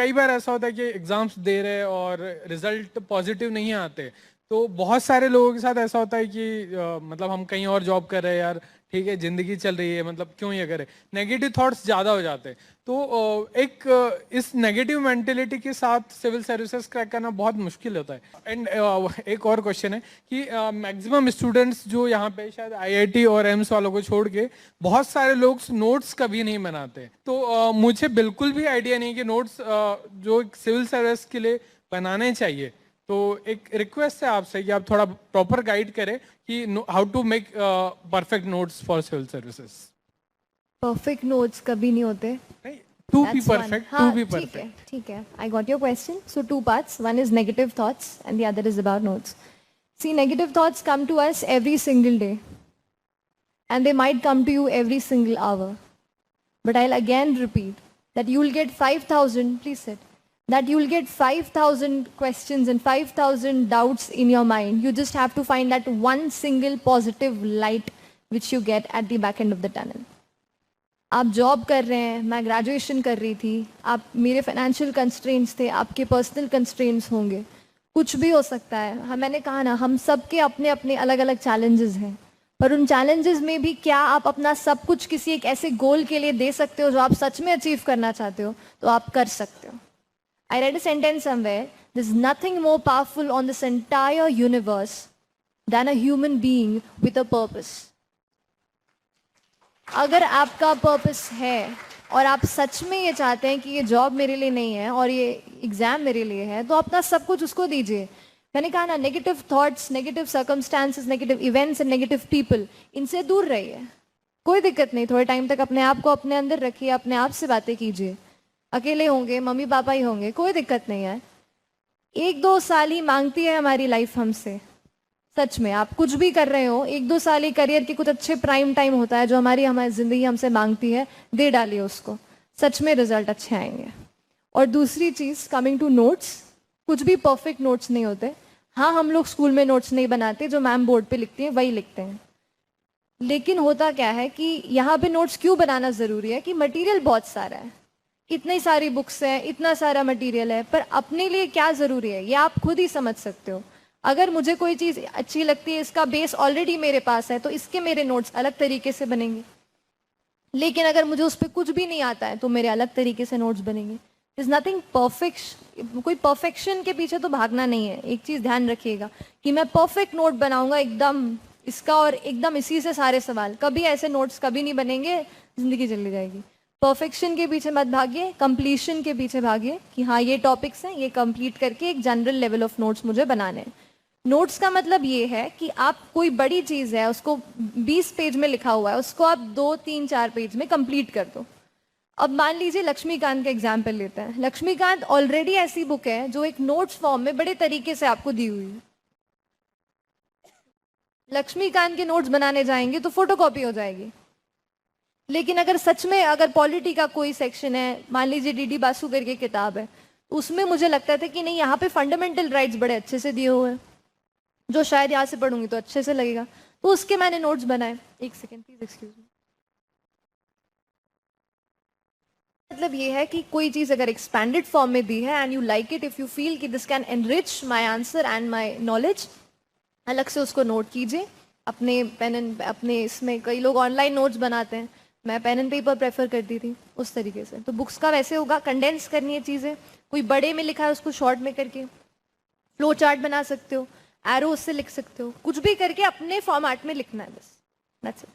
कई बार ऐसा होता है कि एग्जाम्स दे रहे और रिजल्ट पॉजिटिव नहीं आते, तो बहुत सारे लोगों के साथ ऐसा होता है कि मतलब हम कहीं और जॉब कर रहे हैं यार, ठीक है जिंदगी चल रही है, मतलब क्यों ये करें, नेगेटिव थॉट्स ज़्यादा हो जाते हैं। तो इस नेगेटिव मेंटेलिटी के साथ सिविल सर्विसेज क्रैक करना बहुत मुश्किल होता है। एंड एक और क्वेश्चन है कि मैक्सिमम स्टूडेंट्स जो यहाँ पे शायद आईआईटी और एम्स वालों को छोड़ के बहुत सारे लोग नोट्स कभी नहीं बनाते, तो मुझे बिल्कुल भी आइडिया नहीं कि नोट्स जो सिविल सर्विस के लिए बनाने चाहिए। तो एक रिक्वेस्ट है आपसे कि आप थोड़ा प्रॉपर गाइड करें कि how to make perfect notes for civil services. Perfect notes कभी नहीं होते। नहीं, to be perfect, to be ठीक है, परफेक्ट। ठीक है, I got your question. So two parts, one is negative thoughts and the other is about notes. See, negative thoughts come to us every single day, and they might come to you every single hour. But I'll again repeat that you'll get 5,000, please sit, that you'll get 5,000 questions and 5,000 doubts in your mind. You just have to find that one single positive light which you get at the back end of the tunnel. आप job कर रहे हैं, मैं graduation कर रही थी, आप मेरे फाइनेंशियल कंस्ट्रेंट्स थे, आपके पर्सनल कंस्ट्रेंट्स होंगे, कुछ भी हो सकता है। मैंने कहा ना, हम सब के अपने अपने अलग अलग चैलेंजेस हैं, पर उन चैलेंजेस में भी क्या आप अपना सब कुछ किसी एक ऐसे गोल के लिए दे सकते हो जो आप सच में अचीव करना चाहते हो, तो आप कर सकते हो। I read a sentence somewhere, there is nothing more powerful on this entire universe than a human being with a purpose. अगर आपका पर्पस है और आप सच में ये चाहते हैं कि ये जॉब मेरे लिए नहीं है और ये एग्जाम मेरे लिए है, तो अपना सब कुछ उसको दीजिए। मैंने कहा ना, negative thoughts, negative circumstances, negative events and negative people, इनसे दूर रहिए। कोई दिक्कत नहीं, थोड़े टाइम तक अपने आप को अपने अंदर रखिए, अपने आप से बातें कीजिए। अकेले होंगे, मम्मी पापा ही होंगे, कोई दिक्कत नहीं है। 1-2 साल ही मांगती है हमारी लाइफ हमसे। सच में आप कुछ भी कर रहे हो, 1-2 साल ही करियर के कुछ अच्छे प्राइम टाइम होता है जो हमारी जिंदगी हमसे मांगती है, दे डालिए उसको, सच में रिजल्ट अच्छे आएंगे। और दूसरी चीज, कमिंग टू नोट्स, कुछ भी परफेक्ट नोट्स नहीं होते। हाँ, हम लोग स्कूल में नोट्स नहीं बनाते, जो मैम बोर्ड पे लिखती है वही लिखते हैं। लेकिन होता क्या है कि यहाँ पे नोट्स क्यों बनाना जरूरी है कि मटेरियल बहुत सारा है, इतनी सारी बुक्स हैं, इतना सारा मटेरियल है, पर अपने लिए क्या जरूरी है ये आप खुद ही समझ सकते हो। अगर मुझे कोई चीज़ अच्छी लगती है, इसका बेस ऑलरेडी मेरे पास है, तो इसके मेरे नोट्स अलग तरीके से बनेंगे। लेकिन अगर मुझे उस पर कुछ भी नहीं आता है, तो मेरे अलग तरीके से नोट्स बनेंगे। इज नथिंग परफेक्ट, कोई परफेक्शन के पीछे तो भागना नहीं है। एक चीज़ ध्यान रखिएगा कि मैं परफेक्ट नोट बनाऊंगा एकदम इसका और एकदम इसी से सारे सवाल, कभी ऐसे नोट्स कभी नहीं बनेंगे, जिंदगी चली जाएगी। परफेक्शन के पीछे मत भागिए, कंप्लीशन के पीछे भागिए कि हाँ ये टॉपिक्स हैं, ये कंप्लीट करके एक जनरल लेवल ऑफ नोट्स मुझे बनाने हैं। नोट्स का मतलब ये है कि आप कोई बड़ी चीज़ है, उसको 20 पेज में लिखा हुआ है, उसको आप 2, 3, 4 पेज में कंप्लीट कर दो। अब मान लीजिए लक्ष्मीकांत का एग्जाम्पल लेते हैं। लक्ष्मीकांत ऑलरेडी ऐसी बुक है जो एक नोट्स फॉर्म में बड़े तरीके से आपको दी हुई है। लक्ष्मीकांत के नोट्स बनाने जाएंगे तो फोटोकॉपी हो जाएगी। लेकिन अगर सच में अगर पॉलिटी का कोई सेक्शन है, मान लीजिए डीडी बासु करके किताब है, उसमें मुझे लगता था कि नहीं यहाँ पे फंडामेंटल राइट्स बड़े अच्छे से दिए हुए हैं, जो शायद यहाँ से पढ़ूंगी तो अच्छे से लगेगा, तो उसके मैंने नोट्स बनाए। एक सेकेंड प्लीज, एक्सक्यूज मी। मतलब ये है कि कोई चीज अगर एक्सपैंडेड फॉर्म में दी है and you like it, if you feel कि this can enrich my answer and my knowledge, अलग से उसको नोट कीजिए अपने पेन एंड अपने इसमें। कई लोग ऑनलाइन नोट्स बनाते हैं, मैं पेन एंड पेपर प्रेफर करती थी उस तरीके से। तो बुक्स का वैसे होगा, कंडेंस करनी है चीज़ें, कोई बड़े में लिखा है उसको शॉर्ट में करके फ्लो चार्ट बना सकते हो, एरो उससे लिख सकते हो, कुछ भी करके अपने फॉर्मेट में लिखना है बस, दैट्स इट।